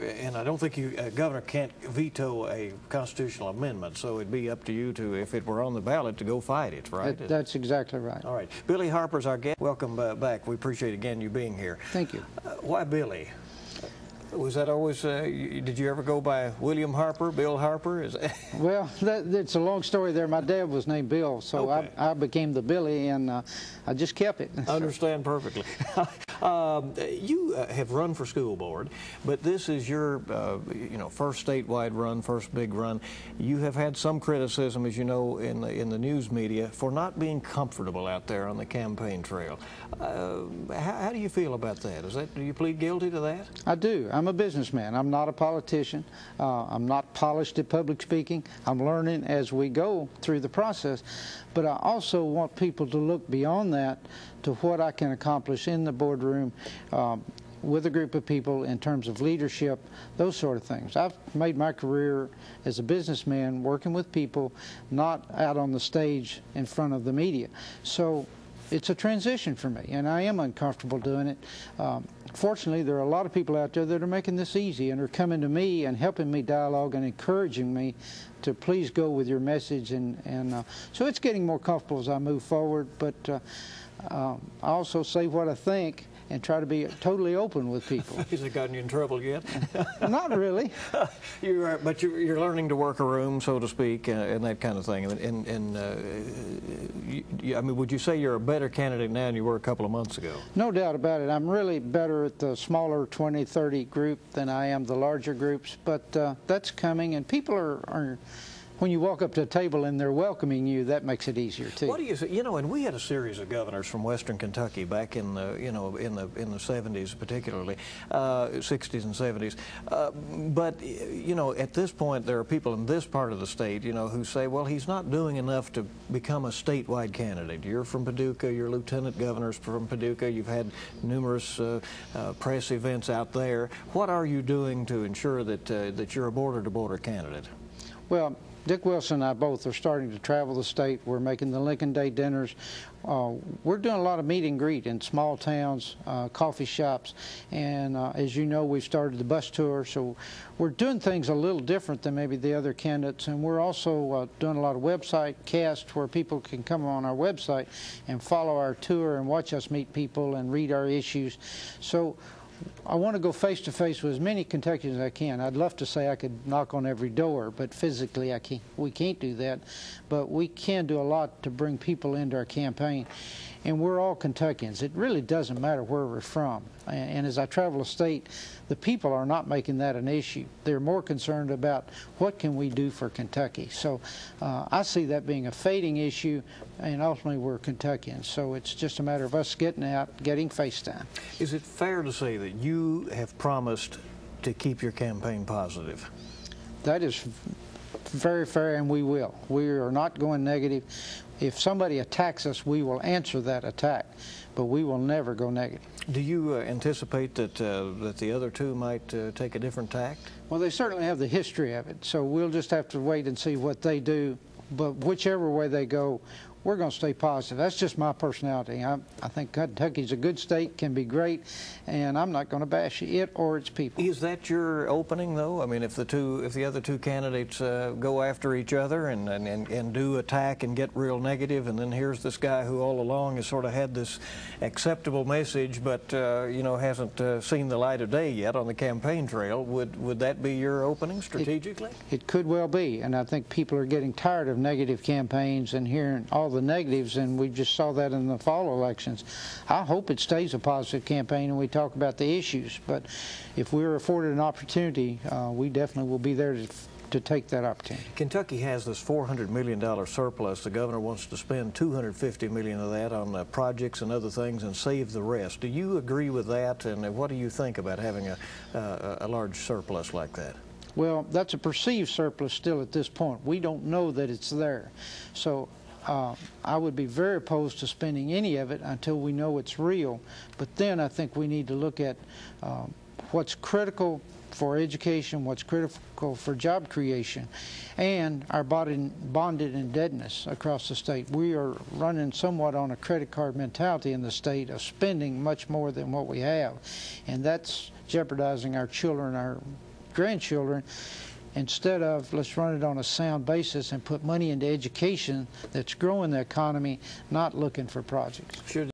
And I don't think governor can't veto a constitutional amendment, so it'd be up to you to, if it were on the ballot, to go fight it, right? That's exactly right. All right. Billy Harper's our guest. Welcome back. We appreciate, again, you being here. Thank you. Why Billy? Was that always, did you ever go by William Harper, Bill Harper? Well, it's a long story there. My dad was named Bill, so okay. I became the Billy, and I just kept it. I understand perfectly. You have run for school board, but this is your, first statewide run, first big run. You have had some criticism, as you know, in the news media for not being comfortable out there on the campaign trail. How do you feel about that? Do you plead guilty to that? I do. I'm a businessman. I'm not a politician. I'm not polished at public speaking. I'm learning as we go through the process. But I also want people to look beyond that to what I can accomplish in the boardroom with a group of people in terms of leadership, those sort of things. I've made my career as a businessman working with people, not out on the stage in front of the media. So it's a transition for me, and I am uncomfortable doing it. Fortunately, there are a lot of people out there that are making this easy and are coming to me and helping me dialogue and encouraging me to please go with your message. And so it's getting more comfortable as I move forward, but I also say what I think and try to be totally open with people. Has it gotten you in trouble yet? Not really. But you're learning to work a room, so to speak, and that kind of thing. I mean, would you say you're a better candidate now than you were a couple of months ago? No doubt about it. I'm really better at the smaller 20, 30 group than I am the larger groups, but that's coming, and people are when you walk up to a table and they're welcoming you, that makes it easier too. What do you say? You know, and we had a series of governors from Western Kentucky back in the, in the 70s, particularly 60s and 70s. But at this point, there are people in this part of the state, who say, well, he's not doing enough to become a statewide candidate. You're from Paducah. Your lieutenant governor's from Paducah. You've had numerous press events out there. What are you doing to ensure that you're a border-to-border candidate? Well, Dick Wilson and I both are starting to travel the state. We're making the Lincoln Day dinners. We're doing a lot of meet and greet in small towns, coffee shops, and as you know, we've started the bus tour, so we're doing things a little different than maybe the other candidates, and we're also doing a lot of website casts where people can come on our website and follow our tour and watch us meet people and read our issues. So I want to go face-to-face with as many Kentuckians as I can. I'd love to say I could knock on every door, but physically we can't do that. But we can do a lot to bring people into our campaign. And we're all Kentuckians. It really doesn't matter where we're from. And as I travel the state, the people are not making that an issue. They're more concerned about what can we do for Kentucky. So I see that being a fading issue, and ultimately we're Kentuckians. So it's just a matter of us getting out, getting face time. Is it fair to say that you have promised to keep your campaign positive? That is very fair, and we will. We are not going negative. If somebody attacks us, we will answer that attack, but we will never go negative. Do you anticipate that the other two might take a different tack? Well, they certainly have the history of it, so we'll just have to wait and see what they do. But whichever way they go, we're going to stay positive. That's just my personality. I think Kentucky's a good state, can be great, and I'm not going to bash it or its people. Is that your opening, though? I mean, if the other two candidates go after each other and do attack and get real negative, and then here's this guy who all along has sort of had this acceptable message, but hasn't seen the light of day yet on the campaign trail, would that be your opening strategically? It could well be, and I think people are getting tired of negative campaigns and hearing all the negatives, and we just saw that in the fall elections. I hope it stays a positive campaign and we talk about the issues, but if we're afforded an opportunity, we definitely will be there to take that opportunity. Kentucky has this $400 million surplus. The governor wants to spend $250 million of that on projects and other things and save the rest. Do you agree with that, and what do you think about having a large surplus like that? Well, that's a perceived surplus still at this point. We don't know that it's there. So I would be very opposed to spending any of it until we know it's real. But then I think we need to look at what's critical for education, what's critical for job creation, and our bonded indebtedness across the state. We are running somewhat on a credit card mentality in the state of spending much more than what we have, and that's jeopardizing our children, our grandchildren, instead of let's run it on a sound basis and put money into education that's growing the economy, not looking for projects. Sure.